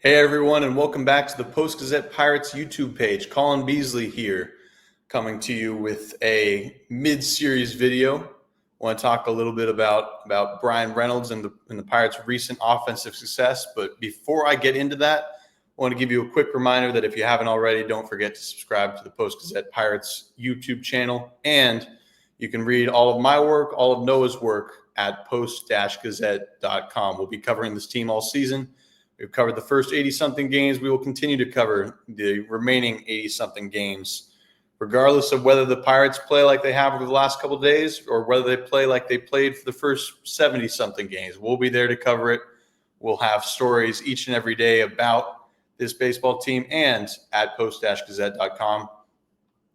Hey everyone, and welcome back to the Post-Gazette Pirates YouTube page. Colin Beazley here, coming to you with a mid-series video. I want to talk a little bit about Bryan Reynolds and the Pirates' recent offensive success. But before I get into that, I want to give you a quick reminder that if you haven't already, don't forget to subscribe to the Post-Gazette Pirates YouTube channel. And you can read all of my work, all of Noah's work at post-gazette.com. We'll be covering this team all season. We've covered the first 80-something games. We will continue to cover the remaining 80-something games, regardless of whether the Pirates play like they have over the last couple of days or whether they play like they played for the first 70-something games. We'll be there to cover it. We'll have stories each and every day about this baseball team, and at post-gazette.com,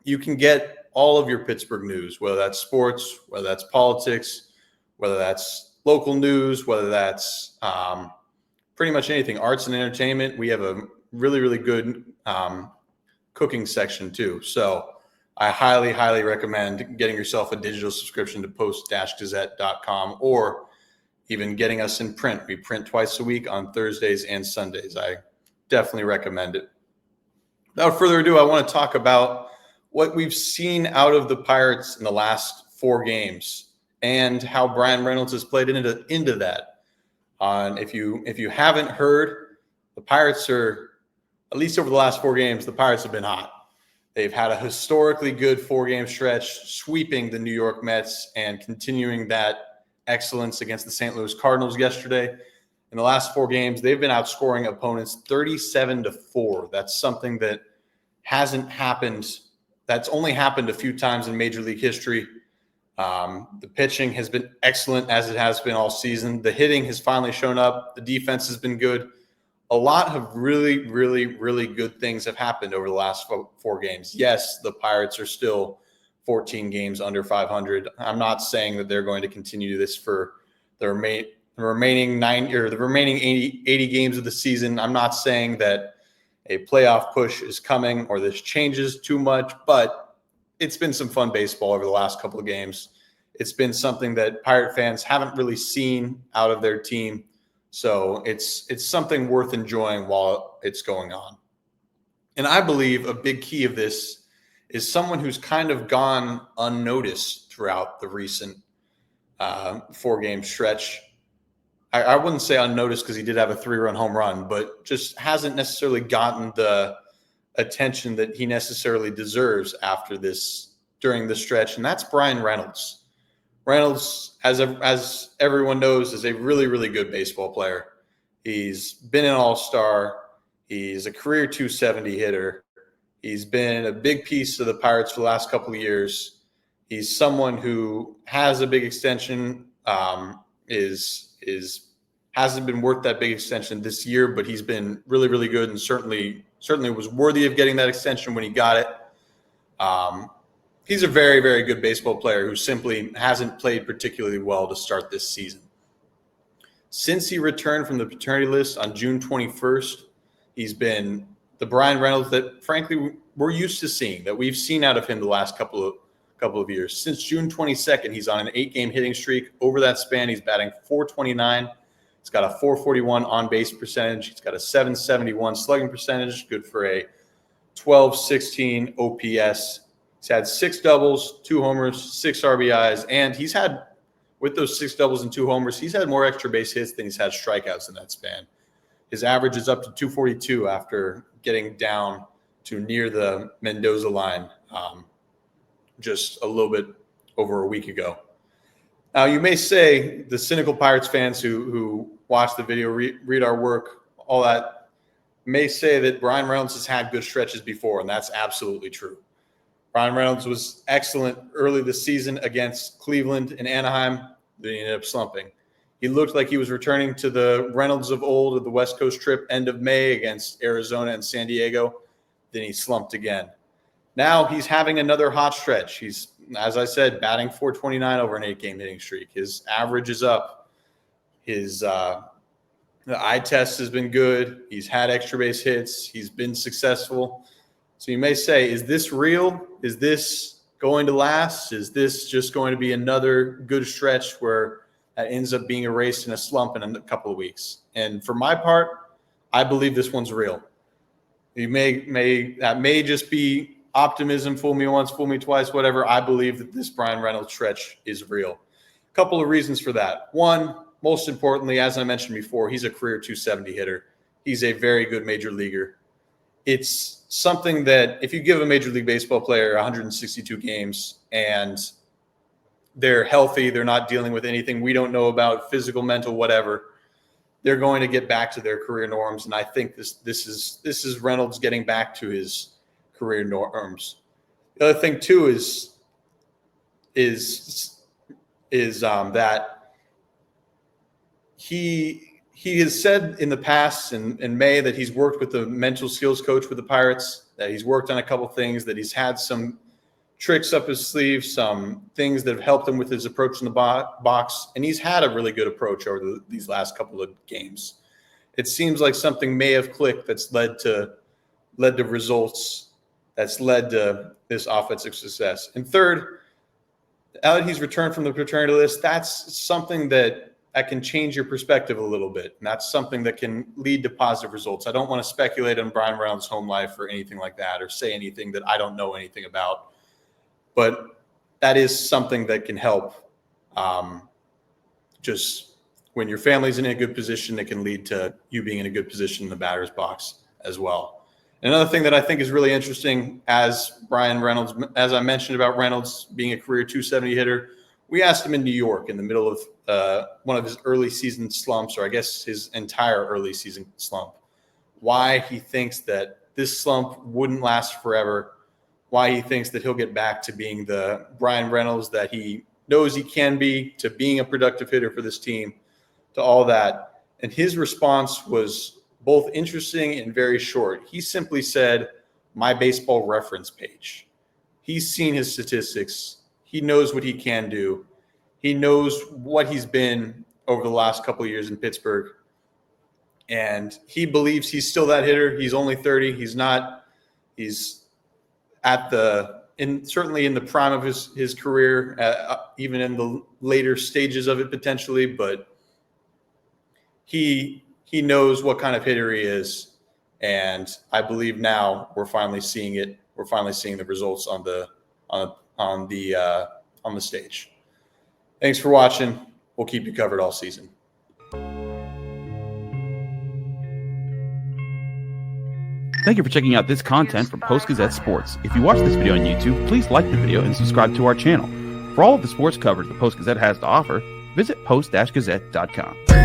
you can get all of your Pittsburgh news, whether that's sports, whether that's politics, whether that's local news, whether that's pretty much anything, arts and entertainment. We have a really, really good cooking section too. So I highly, highly recommend getting yourself a digital subscription to post-gazette.com, or even getting us in print. We print twice a week on Thursdays and Sundays. I definitely recommend it. Without further ado, I want to talk about what we've seen out of the Pirates in the last 4 games and how Bryan Reynolds has played into that. If you haven't heard, the Pirates are, at least over the last 4 games, the Pirates have been hot. They've had a historically good 4-game stretch, sweeping the New York Mets and continuing that excellence against the St. Louis Cardinals yesterday. In the last 4 games, they've been outscoring opponents 37-4. That's something that hasn't happened. That's only happened a few times in Major League history. The pitching has been excellent, as it has been all season. The hitting has finally shown up. The defense has been good. A lot of really, really, really good things have happened over the last 4 games. Yes, the Pirates are still 14 games under 500. I'm not saying that they're going to continue this for the remaining 80 games of the season. I'm not saying that a playoff push is coming or this changes too much, but it's been some fun baseball over the last couple of games. It's been something that Pirate fans haven't really seen out of their team. So it's something worth enjoying while it's going on. And I believe a big key of this is someone who's kind of gone unnoticed throughout the recent 4-game stretch. I wouldn't say unnoticed because he did have a 3-run home run, but just hasn't necessarily gotten the attention that he necessarily deserves during the stretch, and that's Bryan Reynolds. Reynolds, as everyone knows, is a really, really good baseball player. He's been an all-star. He's a career 270 hitter. He's been a big piece of the Pirates for the last couple of years. He's someone who has a big extension, hasn't been worth that big extension this year, but he's been really, really good and certainly was worthy of getting that extension when he got it. He's a very, very good baseball player who simply hasn't played particularly well to start this season. Since he returned from the paternity list on June 21st, he's been the Bryan Reynolds that, frankly, we're used to seeing, that we've seen out of him the last couple of years. Since June 22nd, he's on an 8-game hitting streak. Over that span, he's batting .429. He's got a .441 on-base percentage. He's got a .771 slugging percentage, good for a .1216 OPS. He's had 6 doubles, 2 homers, 6 RBIs, and he's had, with those 6 doubles and 2 homers, he's had more extra base hits than he's had strikeouts in that span. His average is up to 242 after getting down to near the Mendoza line just a little bit over a week ago. Now, you may say, the cynical Pirates fans who watch the video, read our work, all that, may say that Bryan Reynolds has had good stretches before, and that's absolutely true. Bryan Reynolds was excellent early this season against Cleveland and Anaheim. Then he ended up slumping. He looked like he was returning to the Reynolds of old of the West Coast trip end of May against Arizona and San Diego. Then he slumped again. Now he's having another hot stretch. He's, as I said, batting .429 over an 8-game hitting streak. His average is up. The eye test has been good. He's had extra base hits. He's been successful. So you may say, is this real? Is this going to last? Is this just going to be another good stretch where that ends up being erased in a slump in a couple of weeks? And for my part, I believe this one's real. That may just be optimism, fool me once, fool me twice, whatever. I believe that this Bryan Reynolds stretch is real. A couple of reasons for that. One, most importantly, as I mentioned before, he's a career 270 hitter. He's a very good major leaguer. It's something that if you give a Major League Baseball player 162 games and they're healthy, they're not dealing with anything we don't know about, physical, mental, whatever, they're going to get back to their career norms. And I think this is Reynolds getting back to his career norms. The other thing too is that he has said in the past in May that he's worked with the mental skills coach with the Pirates, that he's worked on a couple things, that he's had some tricks up his sleeve, some things that have helped him with his approach in the box, and he's had a really good approach over these last couple of games. It seems like something may have clicked that's led to results, that's led to this offensive success. And third, now that he's returned from the paternity list, that's something that can change your perspective a little bit, and that's something that can lead to positive results. I don't want to speculate on Bryan Reynolds' home life or anything like that, or say anything that I don't know anything about. But that is something that can help. Just when your family's in a good position, it can lead to you being in a good position in the batter's box as well. And another thing that I think is really interesting, as Bryan Reynolds, as I mentioned about Reynolds being a career 270 hitter, we asked him in New York in the middle of one of his early season slumps, or I guess his entire early season slump, why he thinks that this slump wouldn't last forever, why he thinks that he'll get back to being the Bryan Reynolds that he knows he can be, to being a productive hitter for this team, to all that. And his response was both interesting and very short. He simply said, my baseball reference page. He's seen his statistics. He knows what he can do. He knows what he's been over the last couple of years in Pittsburgh. And he believes he's still that hitter. He's only 30. He's certainly in the prime of his career, even in the later stages of it potentially, but he knows what kind of hitter he is, and I believe now we're finally seeing it. We're finally seeing the results on the stage. Thanks for watching. We'll keep you covered all season. Thank you for checking out this content from Post-Gazette Sports. If you watch this video on YouTube, please like the video and subscribe to our channel. For all of the sports coverage the Post-Gazette has to offer, visit post-gazette.com.